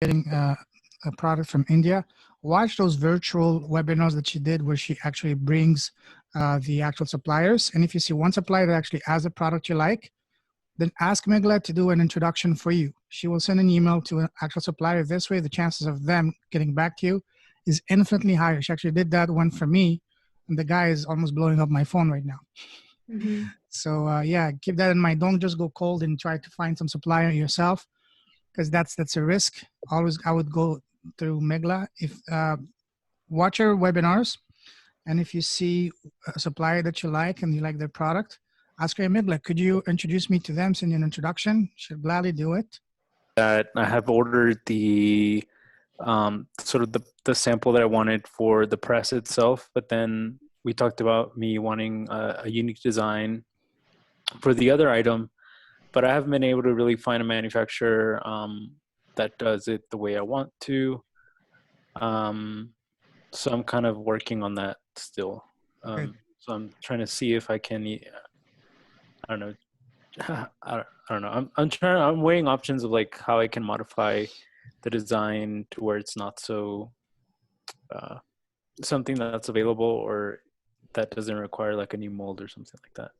getting a product from India, watch those virtual webinars that she did where she actually brings the actual suppliers. And if you see one supplier that actually has a product you like, then ask Migla to do an introduction for you. She will send an email to an actual supplier. This way, the chances of them getting back to you is infinitely higher. She actually did that one for me, and the guy is almost blowing up my phone right now. Mm-hmm. So yeah, keep that in mind. Don't just go cold and try to find some supplier yourself, because that's a risk. Always, I would go through Migla. If watch her webinars, and if you see a supplier that you like and you like their product, ask her, Migla, could you introduce me to them, send you an introduction? She'll gladly do it. That I have ordered the sort of the sample that I wanted for the press itself, but then we talked about me wanting a unique design for the other item, but I haven't been able to really find a manufacturer that does it the way I want to. So I'm kind of working on that still. So I'm trying to see if I can, I don't know. I don't know. I'm weighing options of like how I can modify the design to where it's not so something that's available or that doesn't require like a new mold or something like that.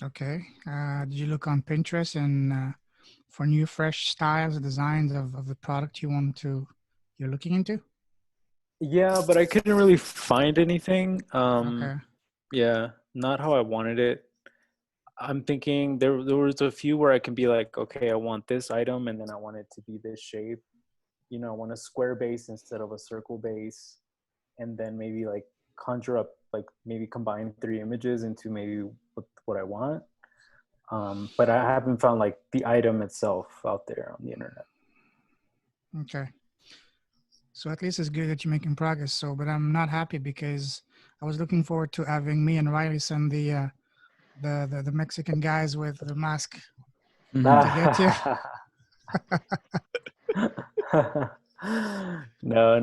Okay. Did you look on Pinterest and for new, fresh styles, designs of the product you're looking into? Yeah, but I couldn't really find anything. Okay. Yeah, not how I wanted it. I'm thinking there was a few where I can be like, okay, I want this item and then I want it to be this shape. You know, I want a square base instead of a circle base. And then maybe like conjure up, like maybe combine 3 images into maybe what I want. But I haven't found like the item itself out there on the internet. Okay. So at least it's good that you're making progress. So, but I'm not happy because I was looking forward to having me and Riley send the Mexican guys with the mask to get you. No,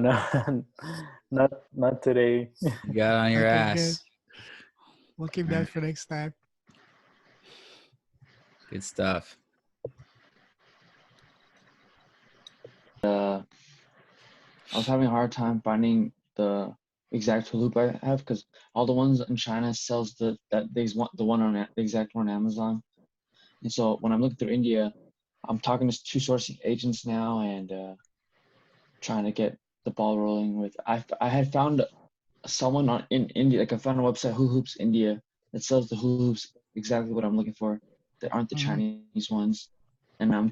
not today. You got on your Okay, ass. good. We'll keep that for next time. Good stuff. I was having a hard time finding the exact hula hoop I have because all the ones in China sells the exact one on Amazon. And so when I'm looking through India, I'm talking to 2 sourcing agents now and trying to get the ball rolling with. I had found someone in India, like I found a website, Hula Hoops India, that sells the hula hoops exactly what I'm looking for. That aren't the Chinese ones. And I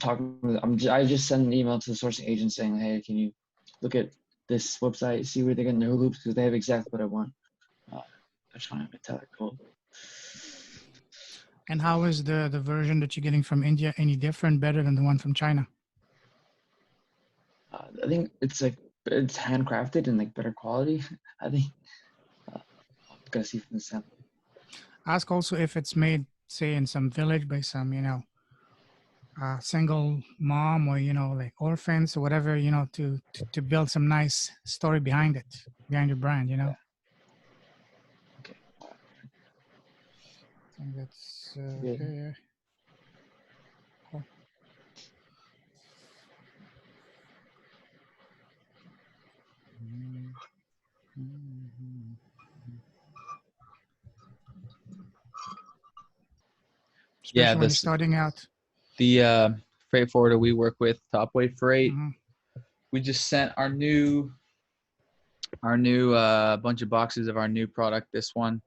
just sent an email to the sourcing agent saying, hey, can you look at this website, see where they're getting their hula hoops because they have exactly what I want. I just want to metallic gold. And how is the version that you're getting from India any different, better than the one from China? I think it's handcrafted and like better quality. I think. I'm gonna see from the sample. Ask also if it's made, say, in some village by some, single mom or, like orphans or whatever, to build some nice story behind it, behind your brand, Yeah. Okay. I think that's okay. Yeah. Cool. Especially when you're starting out. The freight forwarder we work with, Topway Freight, we just sent our new bunch of boxes of our new product. This one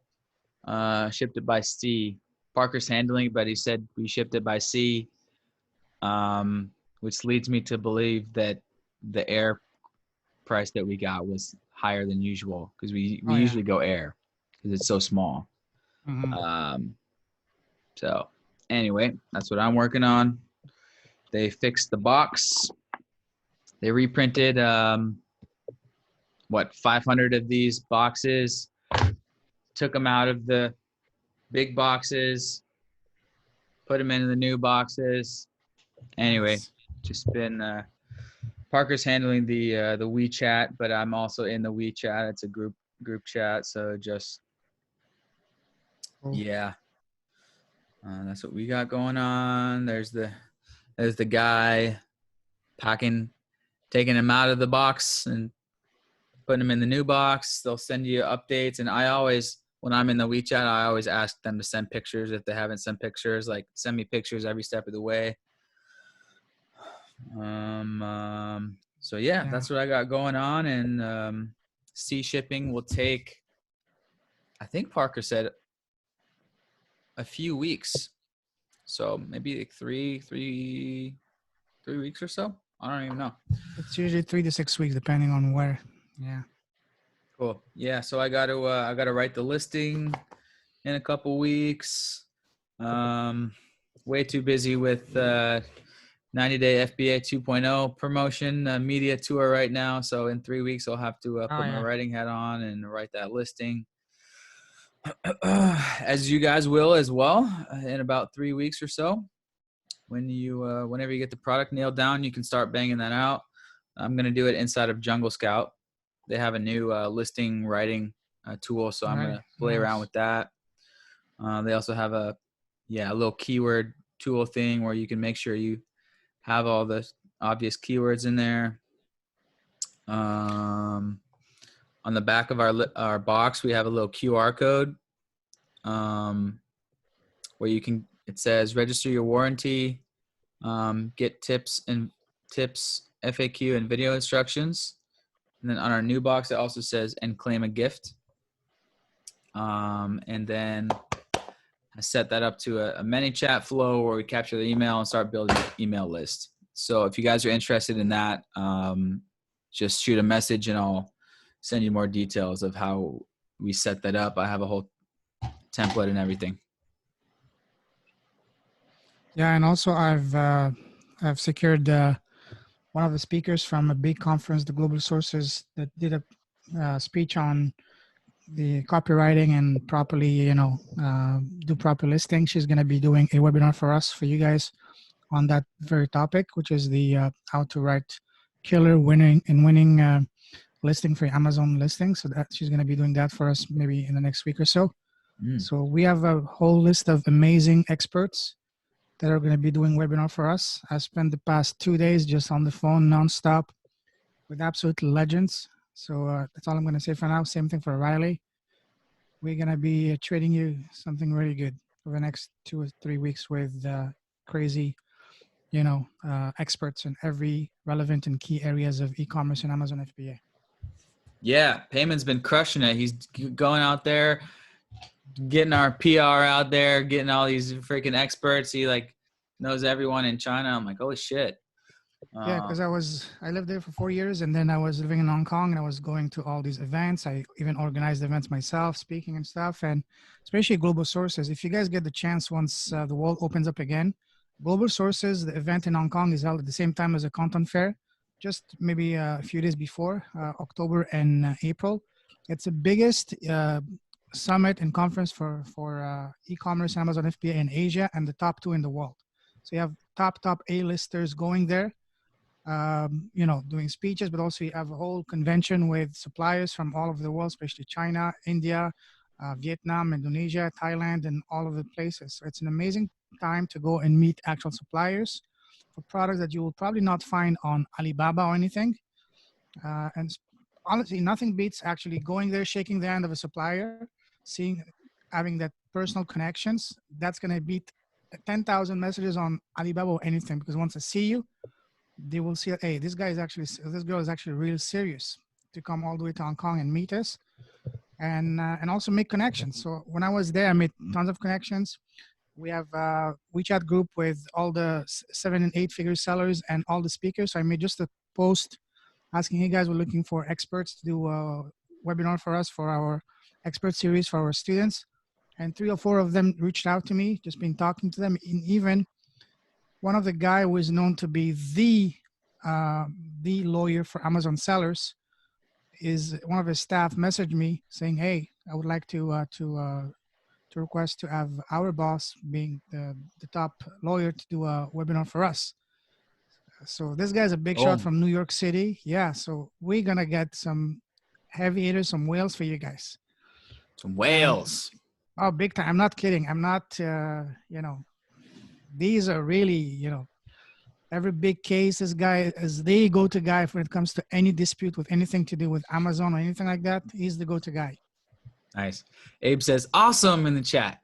shipped it by sea. Parker's handling, but he said we shipped it by sea, which leads me to believe that the air price that we got was higher than usual because we usually go air because it's so small. So anyway, that's what I'm working on. They fixed the box. They reprinted 500 of these boxes, took them out of the big boxes, put them into the new boxes. Anyway, just been Parker's handling the WeChat, but I'm also in the WeChat. It's a group chat, so just yeah, that's what we got going on. There's the guy packing taking them out of the box and putting them in the new box. They'll send you updates. And I always, when I'm in the WeChat, I always ask them to send pictures if they haven't sent pictures, like send me pictures every step of the way. So yeah, that's what I got going on. And sea shipping will take, I think Parker said, a few weeks. So maybe like three weeks or so. I don't even know. It's usually 3 to 6 weeks, depending on where. Yeah. Cool. Yeah. So I got to write the listing in a couple weeks. Way too busy with 90-day FBA 2.0 promotion media tour right now. So in 3 weeks, I'll have to put my writing hat on and write that listing. As you guys will as well in about 3 weeks or so. When you whenever you get the product nailed down, you can start banging that out. I'm going to do it inside of Jungle Scout. They have a new listing writing tool, so I'm going to play around with that. They also have a little keyword tool thing where you can make sure you have all the obvious keywords in there. On the back of our box, we have a little QR code where you can. It says register your warranty, get tips, FAQ, and video instructions. And then on our new box, it also says and claim a gift. And then I set that up to a ManyChat flow where we capture the email and start building an email list. So if you guys are interested in that, just shoot a message and I'll send you more details of how we set that up. I have a whole template and everything. Yeah, and also I've secured one of the speakers from a big conference, the Global Sources, that did a speech on the copywriting and properly, do proper listing. She's going to be doing a webinar for you guys on that very topic, which is the how to write killer winning listing for Amazon listing. So that she's going to be doing that for us maybe in the next week or so. So we have a whole list of amazing experts that are going to be doing webinar for us. I spent the past 2 days just on the phone nonstop with absolute legends. So that's all I'm going to say for now. Same thing for Riley. We're going to be trading you something really good for the next 2 or 3 weeks with crazy, experts in every relevant and key areas of e-commerce and Amazon FBA. Yeah, Payman's been crushing it. He's going out there, getting our PR out there, getting all these freaking experts. He knows everyone in China. I'm like, holy shit. Yeah, because I lived there for 4 years, and then I was living in Hong Kong, and I was going to all these events. I even organized events myself, speaking and stuff, and especially Global Sources. If you guys get the chance once the world opens up again, Global Sources, the event in Hong Kong is held at the same time as a content fair, just maybe a few days before, October and April. It's the biggest summit and conference for e-commerce and Amazon FBA in Asia, and the top 2 in the world. So you have top A-listers going there, doing speeches, but also you have a whole convention with suppliers from all over the world, especially China, India, Vietnam, Indonesia, Thailand, and all of the places. So it's an amazing time to go and meet actual suppliers for products that you will probably not find on Alibaba or anything. And honestly, nothing beats actually going there, shaking the hand of a supplier, having that personal connections. That's going to beat 10,000 messages on Alibaba or anything, because once I see you, they will see, hey, this girl is actually real serious to come all the way to Hong Kong and meet us, and also make connections. So when I was there, I made tons of connections. We have a WeChat group with all the 7 and 8 figure sellers and all the speakers. So I made just a post asking, hey guys, we're looking for experts to do a webinar for us for our expert series for our students. And 3 or 4 of them reached out to me, just been talking to them. And even one of the guy who is known to be the lawyer for Amazon sellers, is one of his staff messaged me saying, hey, I would like to request to have our boss being the top lawyer to do a webinar for us. So this guy's a big shot from New York City. Yeah, so we're going to get some heavy hitters, some whales for you guys. Some whales. Oh, big time. I'm not kidding. I'm not, these are really, Every big case, this guy is the go-to guy when it comes to any dispute with anything to do with Amazon or anything like that. He's the go-to guy. Nice. Abe says, awesome in the chat.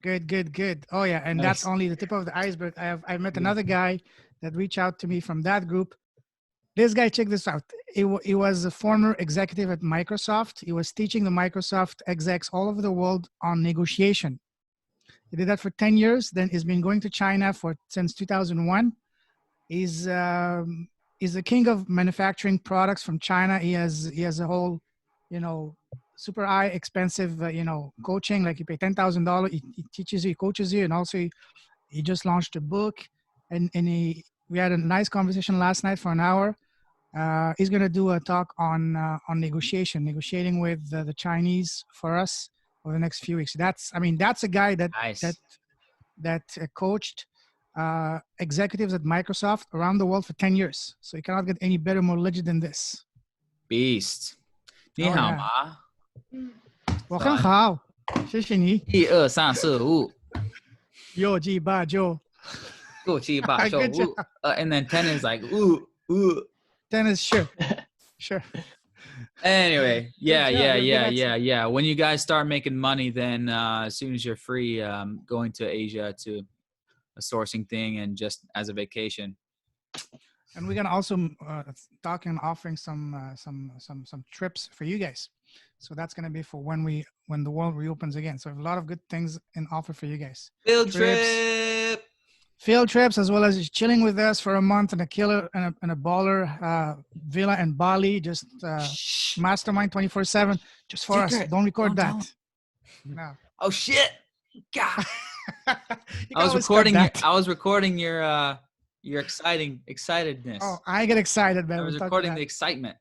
Good. Oh yeah, and that's Nice. only the tip of the iceberg. I met another guy that reached out to me from that group. This guy, check this out. He was a former executive at Microsoft. He was teaching the Microsoft execs all over the world on negotiation. He did that for 10 years. Then he's been going to China since 2001. He's the king of manufacturing products from China. He has a whole, super high expensive, coaching. Like you pay $10,000. He teaches you, he coaches you, and also he just launched a book. And we had a nice conversation last night for an hour. He's going to do a talk on negotiating with the Chinese for us over the next few weeks. That's a guy that Nice. that coached executives at Microsoft around the world for 10 years. So you cannot get any better, more legit than this. Beast. Ni Oh, hao yeah. ma. 我很好，谢谢你。1、2、3、4、5。右击八九。 Go chi ba show. Good job. Ooh. And then 10 is like, ooh. Dennis, sure. Anyway, Good job, you're good. yeah. When you guys start making money, then as soon as you're free, going to Asia to a sourcing thing and just as a vacation. And we're gonna also talk and offering some trips for you guys. So that's gonna be for when the world reopens again. So a lot of good things in offer for you guys. Field trips, as well as chilling with us for a month in a killer and a baller villa in Bali. Just mastermind 24/7, just for us. Don't record that. No. Oh shit! God. You I was always recording. cut that. I was recording your excitedness. Oh, I get excited, man. I was We'll talk recording about the excitement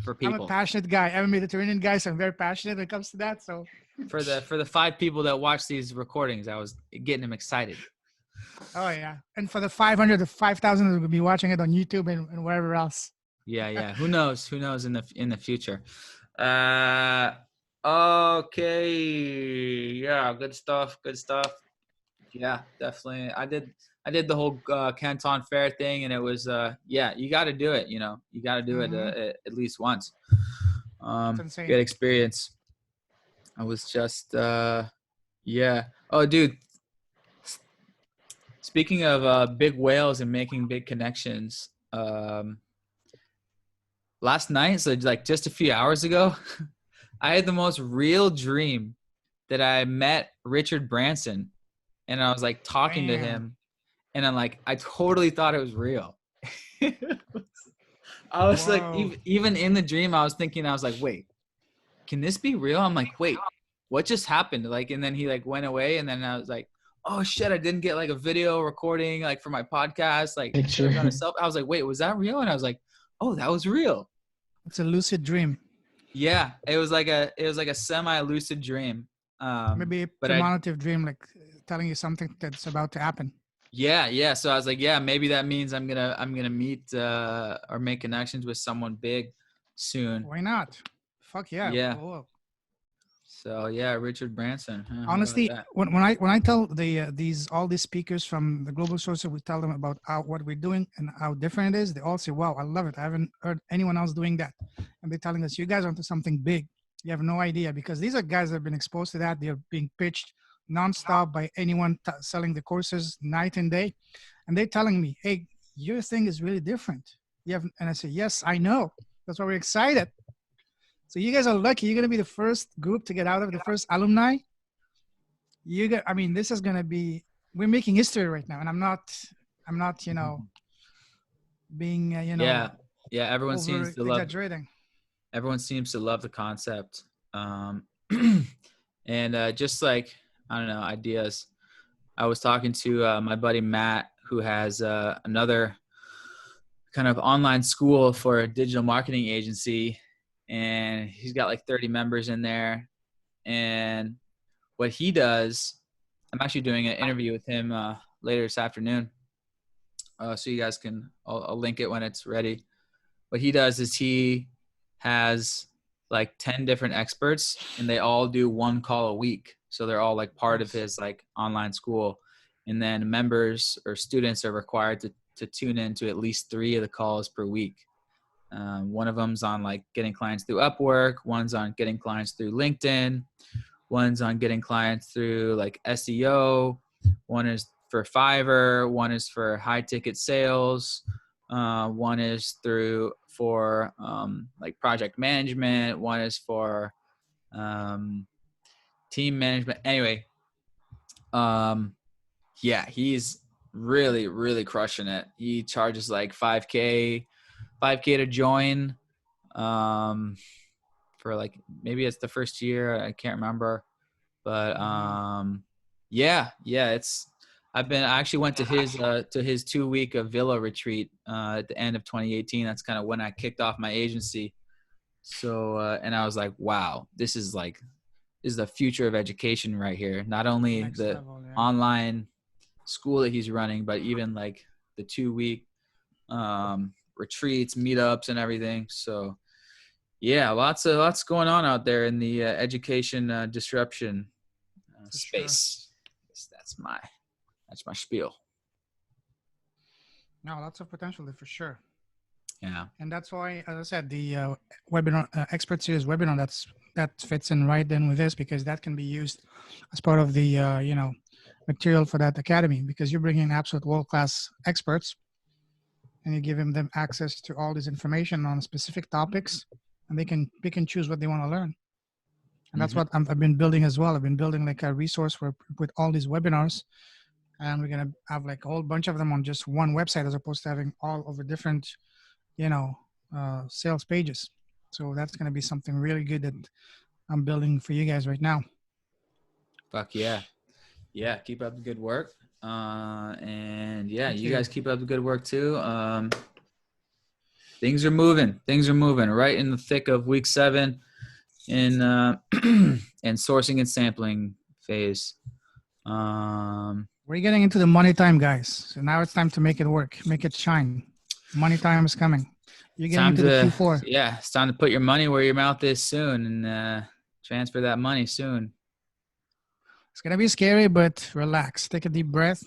for I'm people. a passionate guy. I'm a Mediterranean guy, so I'm very passionate when it comes to that. So For the 5 people that watch these recordings, I was getting them excited. oh yeah, and for the 500 to 5,000 that will be watching it on YouTube and wherever else. Yeah. Who knows in the future. Okay. Yeah, good stuff. Yeah, definitely. I did the whole Canton Fair thing, and it was you got to do it. You got to do it at least once. It's insane. Good experience. I was just Oh, dude. Speaking of big whales and making big connections, last night, so like just a few hours ago, I had the most real dream that I met Richard Branson, and I was like talking to him, and I'm like, I totally thought it was real. I was like, even in the dream, I was thinking, I was like, wait, can this be real? I'm like, wait, what just happened? Like, and then he like went away, and then I was like, oh shit, I didn't get like a video recording like for my podcast, like Picture. I was like, wait, was that real? And I was like, oh, that was real. It's a lucid dream. Yeah, it was like a semi-lucid dream. Maybe a but premonitive dream, like telling you something that's about to happen. Yeah. So I was like, yeah, maybe that means I'm gonna meet or make connections with someone big soon. Why not? Fuck yeah. Yeah. Whoa. So yeah, Richard Branson. Huh? Honestly, when I tell all these speakers from the global source, we tell them about what we're doing and how different it is. They all say, "Wow, I love it. I haven't heard anyone else doing that." And they're telling us, "You guys are onto something big. You have no idea," because these are guys that have been exposed to that. They're being pitched nonstop by anyone selling the courses night and day, and they're telling me, "Hey, your thing is really different." And I say, "Yes, I know. That's why we're excited." So you guys are lucky. You're going to be the first group to get out of the first alumni. This is going to be, we're making history right now. And I'm not, being, yeah. Everyone seems to love, exaggerating. Everyone seems to love the concept. And just like, I don't know, ideas. I was talking to my buddy, Matt, who has another kind of online school for a digital marketing agency. And he's got like 30 members in there. And what he does, I'm actually doing an interview with him later this afternoon. So you guys can, I'll link it when it's ready. What he does is he has like 10 different experts, and they all do one call a week. So they're all like part of his like online school. And then members or students are required to tune in to at least 3 of the calls per week. One of them's on like getting clients through Upwork. One's on getting clients through LinkedIn. One's on getting clients through like SEO. One is for Fiverr. One is for high ticket sales. One is for like project management. One is for team management. Anyway, yeah, he's really, really crushing it. He charges like 5K to join. For like, maybe it's the first year, I can't remember, but yeah, I actually went to his 2-week Villa retreat at the end of 2018. That's kind of when I kicked off my agency. So and I was like, wow, this is the future of education right here. Not only Next the level, yeah. online school that he's running, but even like the 2-week retreats, meetups, and everything. So yeah, lots going on out there in the education disruption space. Sure. That's my spiel. No, lots of potential there for sure. Yeah. And that's why, as I said, the webinar expert series webinar that fits in right in with this, because that can be used as part of the material for that academy, because you're bringing absolute world-class experts and you give them access to all this information on specific topics, and they can pick and choose what they want to learn. And that's what I've been building as well. I've been building like a resource with all these webinars, and we're going to have like a whole bunch of them on just one website as opposed to having all over different sales pages. So that's going to be something really good that I'm building for you guys right now. Fuck yeah. Yeah. Keep up the good work. And yeah, Thank you you guys keep up the good work too. Things are moving right in the thick of week 7 in and sourcing and sampling phase. We're getting into the money time, guys. So now it's time to make it work, make it shine. Money time is coming. You're getting into the Q4. Yeah, it's time to put your money where your mouth is soon and transfer that money soon. It's going to be scary, but relax. Take a deep breath.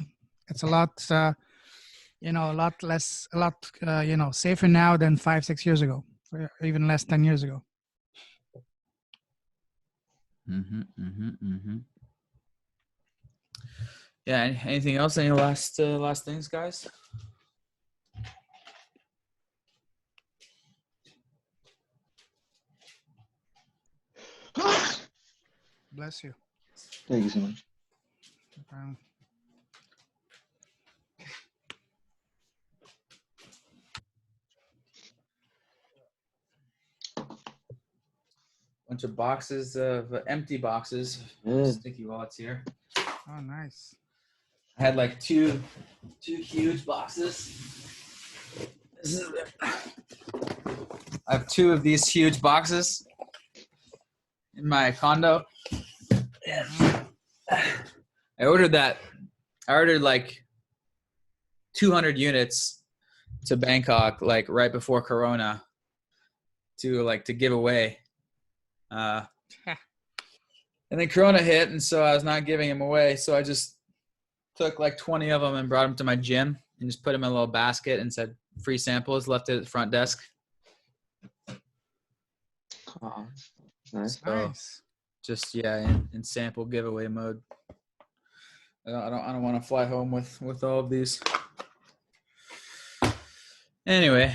It's a lot, a lot safer now than 5-6 years ago, or even less 10 years ago. Yeah. Anything else? Any last things, guys? Bless you. Thank you so much. Bunch of boxes of empty boxes. Good. Sticky wallets here. Oh, nice. I had like two huge boxes. I have 2 of these huge boxes in my condo. I ordered like 200 units to Bangkok, like right before Corona, to give away. And then Corona hit, and so I was not giving them away. So I just took like 20 of them and brought them to my gym and just put them in a little basket and said free samples, left it at the front desk. Oh, nice. So Nice. just in sample giveaway mode. I don't want to fly home with all of these. Anyway.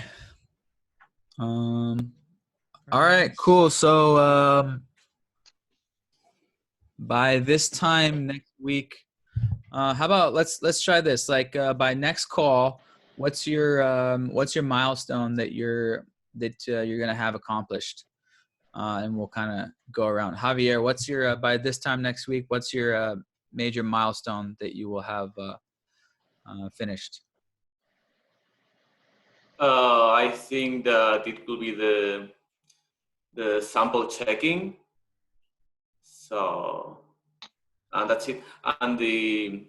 All right, cool. So by this time next week, how about let's try this. Like by next call, what's your milestone that you're gonna have accomplished? And we'll kind of go around. Javier, what's your by this time next week? What's your major milestone that you will have finished? I think that it will be the sample checking. So, and that's it. And the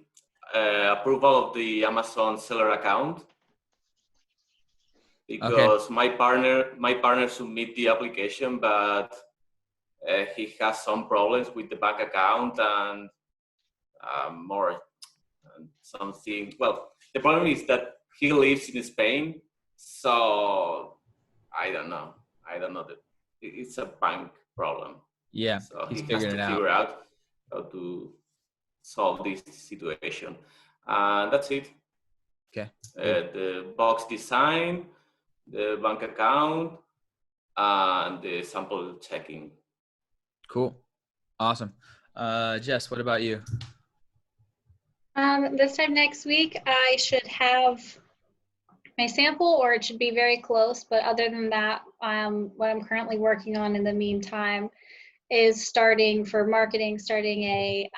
approval of the Amazon seller account, because my partner submit the application, but he has some problems with the bank account and more something. Well, the problem is that he lives in Spain, so I don't know. That it's a bank problem. Yeah, So he's he has figuring to it figure out. out how to solve this situation. And that's it. Okay. The box design, the bank account, and the sample checking. Cool. Awesome. Jess, what about you? This time next week, I should have my sample, or it should be very close. But other than that, what I'm currently working on in the meantime is starting a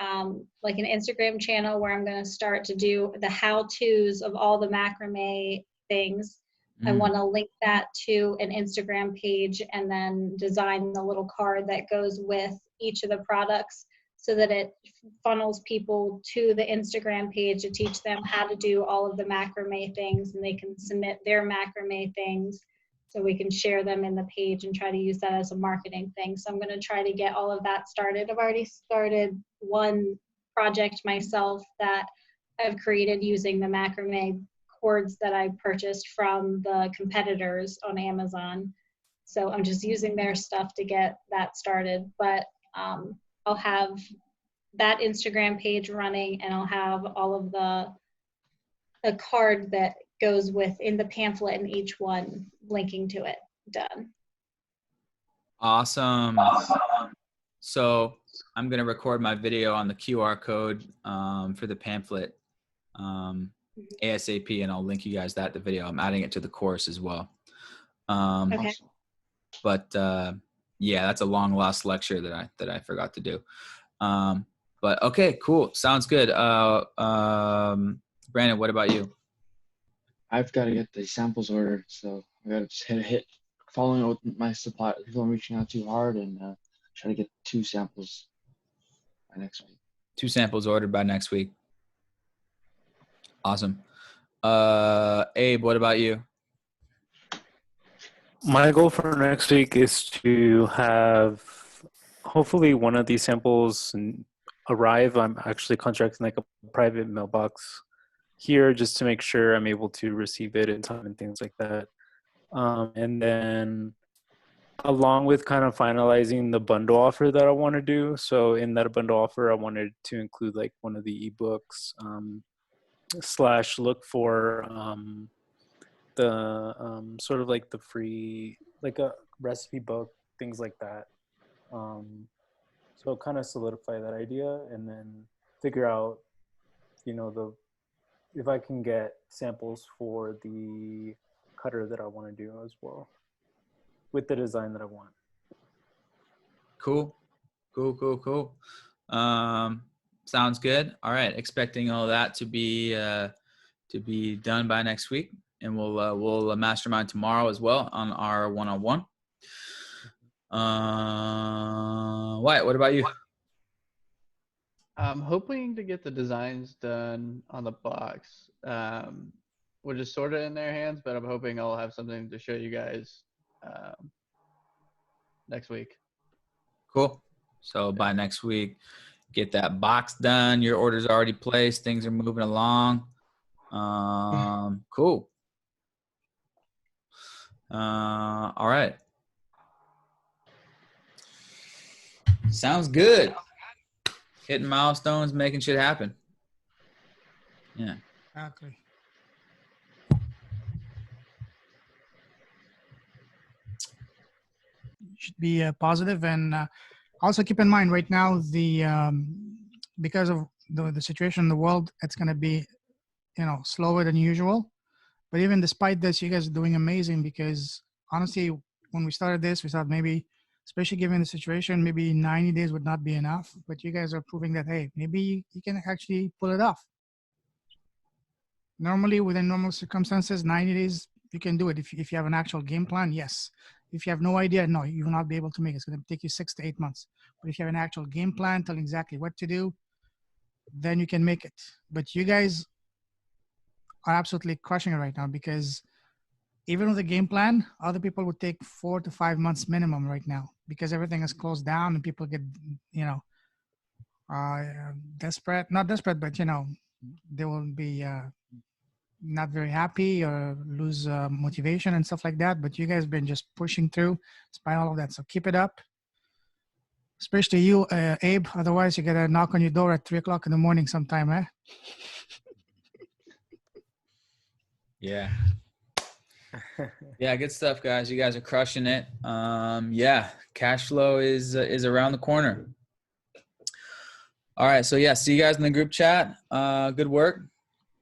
like an Instagram channel where I'm going to start to do the how-tos of all the macrame things. I want to link that to an Instagram page and then design the little card that goes with each of the products so that it funnels people to the Instagram page to teach them how to do all of the macrame things, and they can submit their macrame things so we can share them in the page and try to use that as a marketing thing. So I'm going to try to get all of that started. I've already started one project myself that I've created using the macrame cords that I purchased from the competitors on Amazon. So I'm just using their stuff to get that started. But I'll have that Instagram page running, and I'll have all of the card that goes within the pamphlet and each one linking to it done. Awesome. So I'm going to record my video on the QR code for the pamphlet ASAP, and I'll link you guys the video. I'm adding it to the course as well. Okay. But yeah, that's a long lost lecture that I forgot to do. But okay, cool. Sounds good. Brandon, what about you? I've got to get the samples ordered, so I got to just hit following up with my supply. People are reaching out too hard, and try to get 2 samples by next week. 2 samples ordered by next week. Awesome. Abe, what about you? My goal for next week is to have hopefully one of these samples arrive. I'm actually contracting like a private mailbox here just to make sure I'm able to receive it in time and things like that. And then along with kind of finalizing the bundle offer that I want to do. So in that bundle offer, I wanted to include like one of the ebooks / look for the sort of like the free, like a recipe book, things like that. So kind of solidify that idea and then figure out, if I can get samples for the cutter that I want to do as well with the design that I want. Cool. Sounds good. All right. Expecting all that to be done by next week. And we'll mastermind tomorrow as well on our one-on-one. Wyatt, what about you? I'm hoping to get the designs done on the box. We're just sort of in their hands, but I'm hoping I'll have something to show you guys next week. Cool. So by next week, get that box done. Your order's already placed. Things are moving along. Cool. All right. Sounds good. Hitting milestones, making shit happen. Yeah. Exactly. Should be positive, and also keep in mind right now because of the situation in the world, it's going to be slower than usual. But even despite this, you guys are doing amazing, because honestly, when we started this, we thought maybe, especially given the situation, maybe 90 days would not be enough. But you guys are proving that, hey, maybe you can actually pull it off. Normally, within normal circumstances, 90 days, you can do it. If you have an actual game plan, yes. If you have no idea, no, you will not be able to make it. It's going to take you 6 to 8 months. But if you have an actual game plan, telling exactly what to do, then you can make it. But you guys are absolutely crushing it right now, because even with a game plan, other people would take 4 to 5 months minimum right now, because everything is closed down and people get, desperate, not desperate, but, they will be not very happy or lose motivation and stuff like that. But you guys been just pushing through despite all of that. So keep it up. Especially you, Abe. Otherwise, you gotta knock on your door at 3 o'clock in the morning sometime, eh? Yeah. Yeah, good stuff, guys. You guys are crushing it. Yeah, cash flow is around the corner. All right, so yeah, see you guys in the group chat. Good work.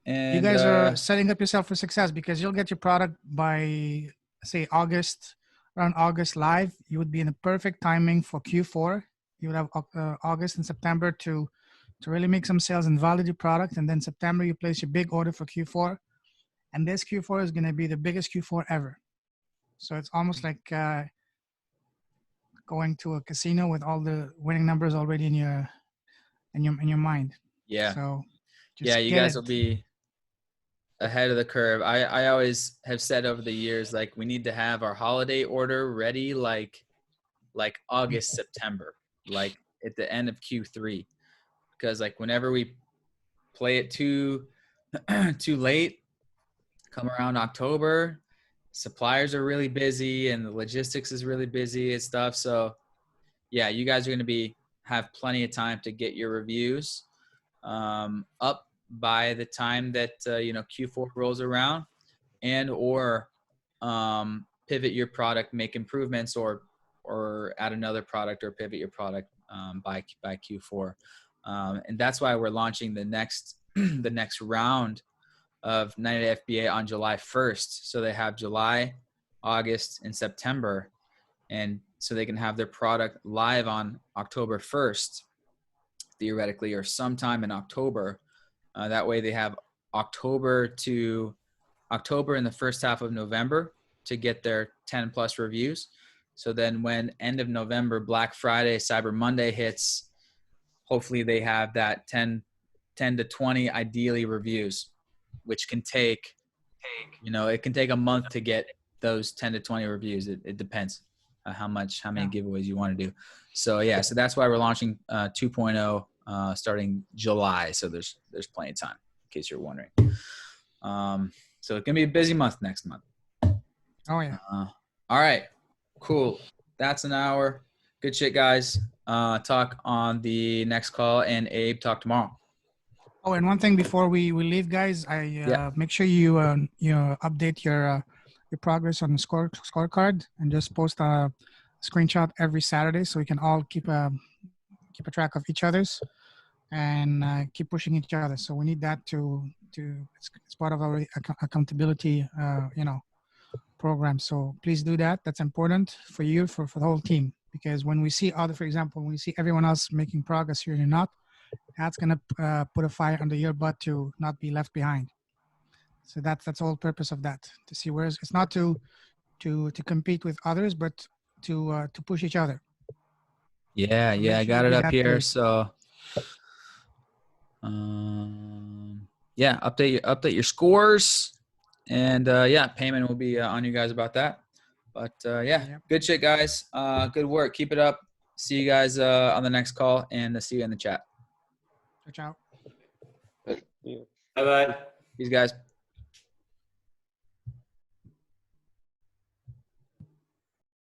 And You guys are setting up yourself for success because you'll get your product by, say, August, around August live. You would be in the perfect timing for Q4. You would have August and September to really make some sales and validate your product. And then September, you place your big order for Q4. And this Q4 is going to be the biggest Q4 ever. So it's almost like going to a casino with all the winning numbers already in your mind. yeah. So Yeah, you get guys it. will be ahead of the curve. I always have said over the years, like, we need to have our holiday order ready like August, September, like at the end of Q3, because like whenever we play it too late, come around October, suppliers are really busy and the logistics is really busy and stuff. So yeah, you guys are going to have plenty of time to get your reviews up by the time that Q4 rolls around, and or pivot your product, make improvements, or add another product or pivot your product by Q4. And that's why we're launching the next the next round of 90 FBA on July 1st. So they have July, August, and September, and so they can have their product live on October 1st, theoretically, or sometime in October. That way they have October and the first half of November to get their 10 plus reviews. So then when end of November, Black Friday, Cyber Monday hits, hopefully they have that 10 to 20 ideally reviews, which can take, it can take a month to get those 10 to 20 reviews. It depends how many giveaways you want to do. So yeah, so that's why we're launching 2.0 starting July. So there's plenty of time in case you're wondering. So it's gonna be a busy month next month. Oh yeah. All right, cool. That's an hour. Good shit, guys. Talk on the next call, and Abe, talk tomorrow. Oh, and one thing before we leave, guys, make sure you update your progress on the scorecard and just post a screenshot every Saturday so we can all keep a track of each other's and keep pushing each other. So we need that to it's part of our accountability program. So please do that. That's important for you, for the whole team, because when we see for example, when we see everyone else making progress here and you're not, that's going to put a fire under your butt to not be left behind. So that's the whole purpose of that, to see where it's not to compete with others, but to push each other. Yeah, So I got it up here. Please. So yeah, update your scores, and payment will be on you guys about that. But Good shit, guys. Good work. Keep it up. See you guys on the next call, and see you in the chat. Ciao. Bye-bye. Peace, guys.